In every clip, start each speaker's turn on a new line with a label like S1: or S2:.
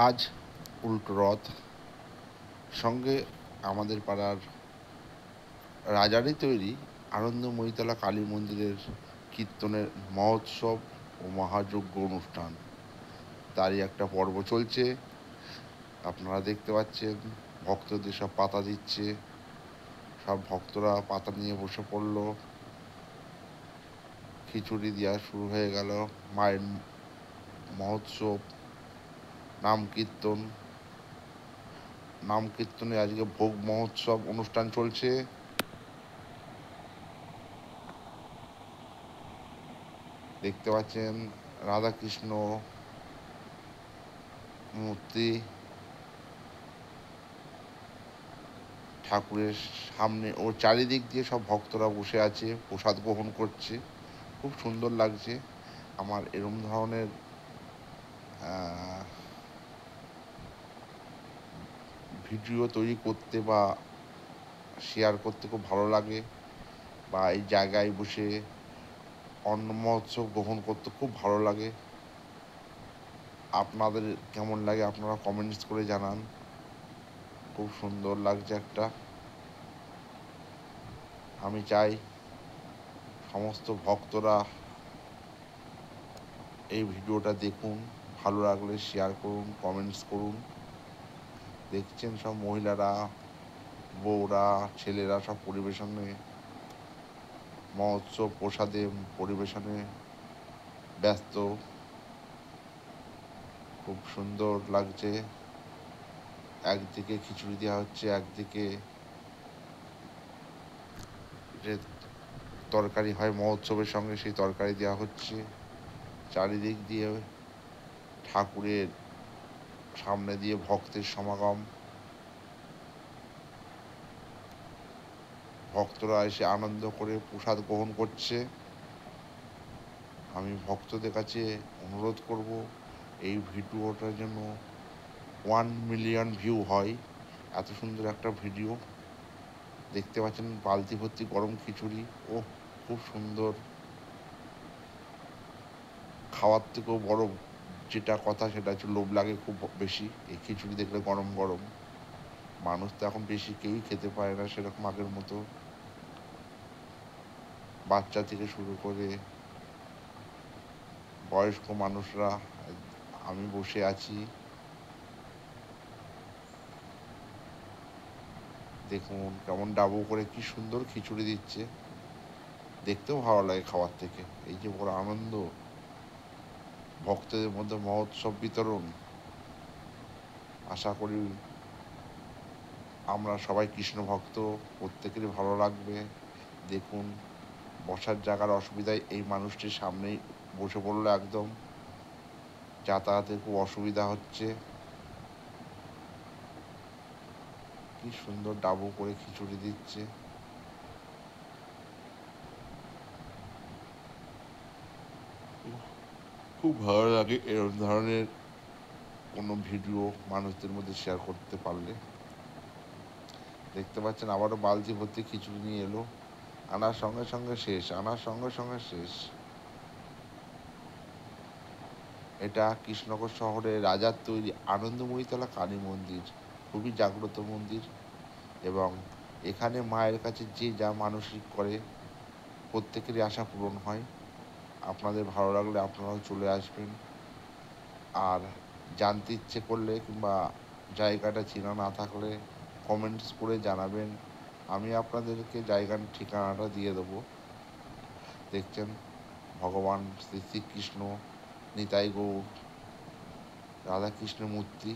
S1: আজ উল্টো রথ, সঙ্গে আমাদের পাড়ার রাজারই তৈরি আনন্দময়ীতলা কালী মন্দিরের কীর্তনের মহোৎসব ও মহাযজ্ঞ অনুষ্ঠান। তারই একটা পর্ব চলছে। আপনারা দেখতে পাচ্ছেন ভক্তদের সব পাতা দিচ্ছে, সব ভক্তরা পাতা নিয়ে বসে পড়ল। খিচুড়ি দেওয়া শুরু হয়ে গেল। মায়ের মহোৎসব, নাম কীর্তনে আজকে ভোগ মহোৎসব অনুষ্ঠান চলছে। দেখতে পাচ্ছেন রাধাকৃষ্ণ মূর্তি ঠাকুরের সামনে, ও চারিদিক দিয়ে সব ভক্তরা বসে আছে, প্রসাদ গ্রহণ করছে। খুব সুন্দর লাগছে। আমার এরম ধরনের ভিডিও তৈরি করতে বা শেয়ার করতে খুব ভালো লাগে, বা এই জায়গায় বসে অন্ন মহোৎসব গ্রহণ করতে খুব ভালো লাগে। আপনাদের কেমন লাগে আপনারা কমেন্টস করে জানান। খুব সুন্দর লাগছে একটা। আমি চাই সমস্ত ভক্তরা এই ভিডিওটা দেখুন, ভালো লাগলে শেয়ার করুন, কমেন্টস করুন। দেখছেন সব মহিলারা, বউরা, ছেলেরা সব পরিবেশনে, মহোৎসব প্রসাদে পরিবেশনে ব্যস্ত। খুব সুন্দর লাগছে। একদিকে খিচুড়ি দেওয়া হচ্ছে, একদিকে যে তরকারি হয় মহোৎসবের সঙ্গে সেই তরকারি দেওয়া হচ্ছে। চারিদিক দিয়ে ঠাকুরের সামনে দিয়ে ভক্তের সমাগম। ভক্তরা এসে আনন্দ করে প্রসাদ গ্রহণ করছে। আমি ভক্তদের কাছে অনুরোধ করব এই ভিডিওটার জন্য 1 মিলিয়ন ভিউ হয়। এত সুন্দর একটা ভিডিও। দেখতে পাচ্ছেন বালতি ভর্তি গরম খিচুড়ি। ও খুব সুন্দর। খাওয়ার থেকেও বড় যেটা কথা সেটা হচ্ছে লোভ লাগে খুব বেশি এই খিচুড়ি দেখলে গরম গরম। মানুষ তো এখন বেশি কেউই খেতে পারে না সেরকম আগের মতো। বাচ্চা থেকে শুরু করে বয়স্ক মানুষরা। আমি বসে আছি, দেখুন কেমন ডাবু করে কি সুন্দর খিচুড়ি দিচ্ছে। দেখতেও ভালো লাগে খাওয়ার থেকে। এই যে বড় আনন্দ, ভক্তদের মধ্যে মহোৎসব বিতরণ। আশা করি আমরা সবাই কৃষ্ণ ভক্ত, প্রত্যেকেরই ভালো লাগবে। দেখুন বসার জায়গার অসুবিধায় এই মানুষটির সামনেই বসে পড়লো একদম। যাতায়াতের খুব অসুবিধা হচ্ছে। কি সুন্দর ডাবু করে খিচুড়ি দিচ্ছে। খুব ভালো লাগে এরকম ধরনের কোনো ভিডিও মানুষদের মধ্যে শেয়ার করতে পারলে। দেখতে পাচ্ছেন আবারও বালতি ভর্তি খিচুড়ি নিয়ে এলো। আনার সঙ্গে সঙ্গে শেষ, আনার সঙ্গে সঙ্গে শেষ। এটা কৃষ্ণনগর শহরে রাজার তৈরি আনন্দময়ীতলা কালী মন্দির। খুবই জাগ্রত মন্দির, এবং এখানে মায়ের কাছে যে যা মানসিক করে প্রত্যেকেরই আশা পূরণ হয়। আপনাদের ভালো লাগলে আপনারাও চলে আসবেন। আর জানতে ইচ্ছে করলে কিংবা জায়গাটা চেনা না থাকলে কমেন্টস করে জানাবেন। আমি আপনাদেরকে জায়গার ঠিকানাটা দিয়ে দেবো। দেখছেন ভগবান শ্রী শ্রীকৃষ্ণ, নিতাই গৌর, রাধাকৃষ্ণের মূর্তি।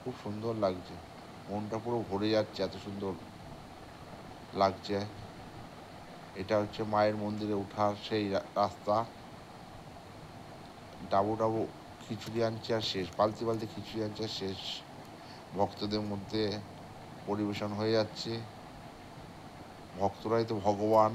S1: খুব সুন্দর লাগছে, মনটা পুরো ভরে যাচ্ছে, এত সুন্দর লাগছে। এটা হচ্ছে মায়ের মন্দিরে ওঠার সেই রাস্তা। ডাবু ডাবু খিচুড়ি আনছে আর শেষ, বালতি বালতি খিচুড়ি আনছে আর শেষ। ভক্তদের মধ্যে পরিবেশন হয়ে যাচ্ছে। ভক্তরাই তো ভগবান।